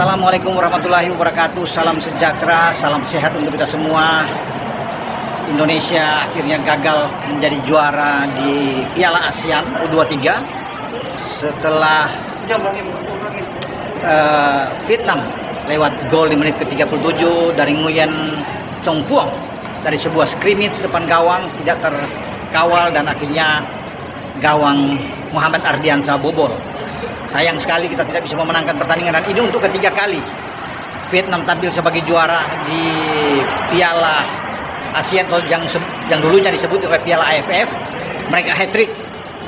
Assalamualaikum warahmatullahi wabarakatuh. Salam sejahtera, salam sehat untuk kita semua. Indonesia akhirnya gagal menjadi juara di Piala ASEAN U23 setelah Vietnam lewat gol di menit ke-37 dari Nguyen Chong Phuong dari sebuah scrimmage depan gawang tidak terkawal dan akhirnya gawang Muhammad Ardiansyah bobol. Sayang sekali kita tidak bisa memenangkan pertandingan, dan ini untuk ketiga kali Vietnam tampil sebagai juara di Piala ASEAN yang dulunya disebut sebagai Piala AFF. Mereka hat-trick,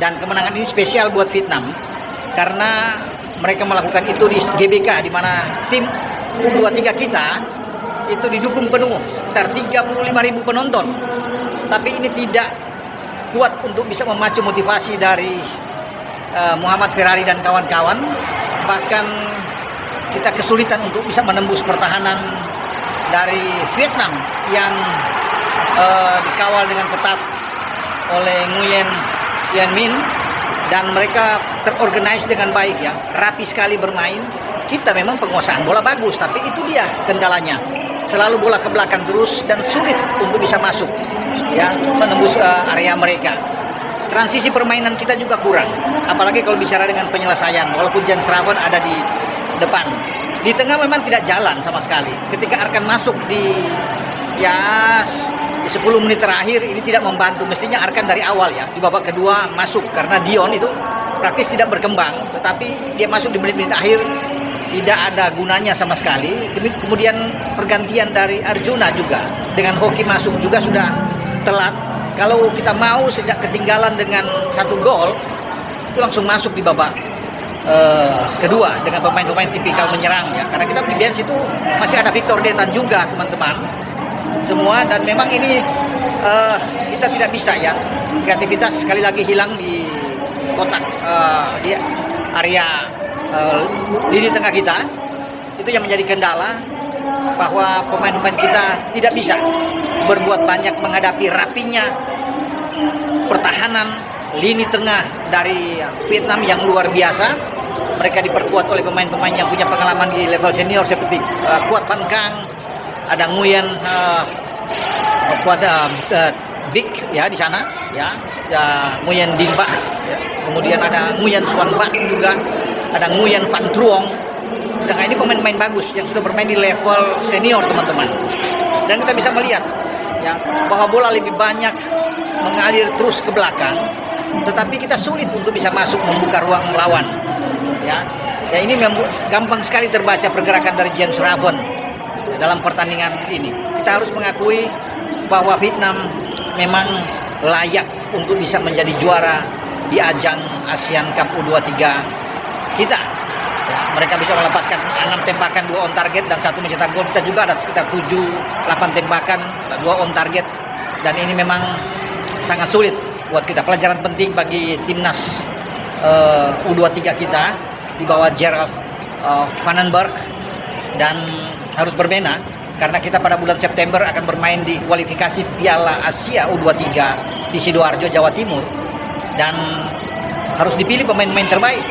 dan kemenangan ini spesial buat Vietnam karena mereka melakukan itu di GBK, di mana tim U23 kita itu didukung penuh sekitar 35.000 penonton. Tapi ini tidak kuat untuk bisa memacu motivasi dari Muhammad Ferrari dan kawan-kawan. Bahkan kita kesulitan untuk bisa menembus pertahanan dari Vietnam yang dikawal dengan ketat oleh Nguyen Van Minh, dan mereka terorganize dengan baik ya, rapi sekali bermain. Kita memang penguasaan bola bagus, tapi itu dia kendalanya, selalu bola ke belakang terus dan sulit untuk bisa masuk ya, menembus area mereka. Transisi permainan kita juga kurang, apalagi kalau bicara dengan penyelesaian. Walaupun Jan Sravan ada di depan, di tengah memang tidak jalan sama sekali. Ketika Arkan masuk di 10 menit terakhir, ini tidak membantu. Mestinya Arkan dari awal ya, di babak kedua masuk, karena Dion itu praktis tidak berkembang. Tetapi dia masuk di menit-menit akhir, tidak ada gunanya sama sekali. Kemudian pergantian dari Arjuna juga dengan Hoki masuk juga sudah telat. Kalau kita mau sejak ketinggalan dengan 1 gol itu langsung masuk di babak kedua dengan pemain-pemain tipikal menyerang ya, karena kita di bench itu masih ada Victor Detan juga teman-teman semua, dan memang ini kita tidak bisa ya, kreativitas sekali lagi hilang di kotak di area lini tengah kita. Itu yang menjadi kendala, bahwa pemain-pemain kita tidak bisa berbuat banyak menghadapi rapinya pertahanan lini tengah dari Vietnam yang luar biasa. Mereka diperkuat oleh pemain-pemain yang punya pengalaman di level senior seperti Quat Van Kang, ada Nguyen Big ya di sana ya, Nguyen Dinh Bach ya. Kemudian ada Nguyen Xuan Bach juga, ada Nguyen Van Truong. Dan ini pemain-pemain bagus yang sudah bermain di level senior teman-teman. Dan kita bisa melihat ya, bahwa bola lebih banyak mengalir terus ke belakang, tetapi kita sulit untuk bisa masuk membuka ruang lawan ya. Ya, ini gampang sekali terbaca pergerakan dari Jan Sravan dalam pertandingan ini. Kita harus mengakui bahwa Vietnam memang layak untuk bisa menjadi juara di ajang ASEAN Cup U23 kita. Ya, mereka bisa melepaskan 6 tembakan, 2 on target dan 1 mencetak gol. Kita juga ada sekitar 7-8 tembakan, 2 on target, dan ini memang sangat sulit buat kita. Pelajaran penting bagi timnas U23 kita di bawah Gerard Vandenberg, dan harus berbena karena kita pada bulan September akan bermain di kualifikasi Piala Asia U23 di Sidoarjo, Jawa Timur, dan harus dipilih pemain-pemain terbaik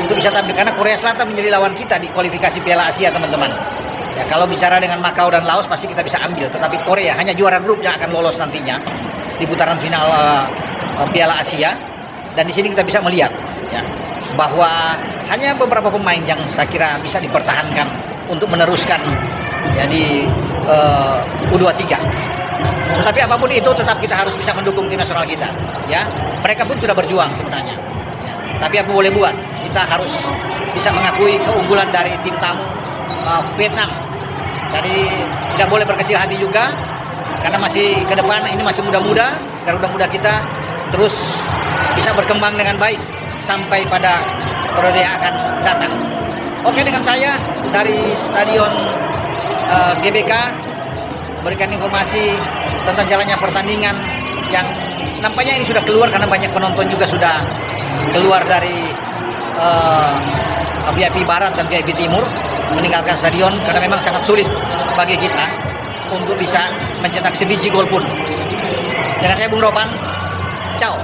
untuk bisa tampil, karena Korea Selatan menjadi lawan kita di kualifikasi Piala Asia teman-teman ya. Kalau bicara dengan Macau dan Laos pasti kita bisa ambil, tetapi Korea hanya juara grup yang akan lolos nantinya di putaran final Piala Asia. Dan di sini kita bisa melihat ya, bahwa hanya beberapa pemain yang saya kira bisa dipertahankan untuk meneruskan ya di U23. Tetapi apapun itu tetap kita harus bisa mendukung tim nasional kita ya. Mereka pun sudah berjuang sebenarnya ya. Tapi apa boleh buat, kita harus bisa mengakui keunggulan dari tim tamu Vietnam. Jadi tidak boleh berkecil hati juga, karena masih ke depan ini masih muda-muda. Garuda muda kita terus bisa berkembang dengan baik sampai pada periode yang akan datang. Oke, dengan saya dari Stadion GBK berikan informasi tentang jalannya pertandingan yang nampaknya ini sudah keluar, karena banyak penonton juga sudah keluar dari VIP Barat dan VIP Timur meninggalkan stadion, karena memang sangat sulit bagi kita untuk bisa mencetak sebiji gol pun. Dengan saya Bung Ropan, ciao.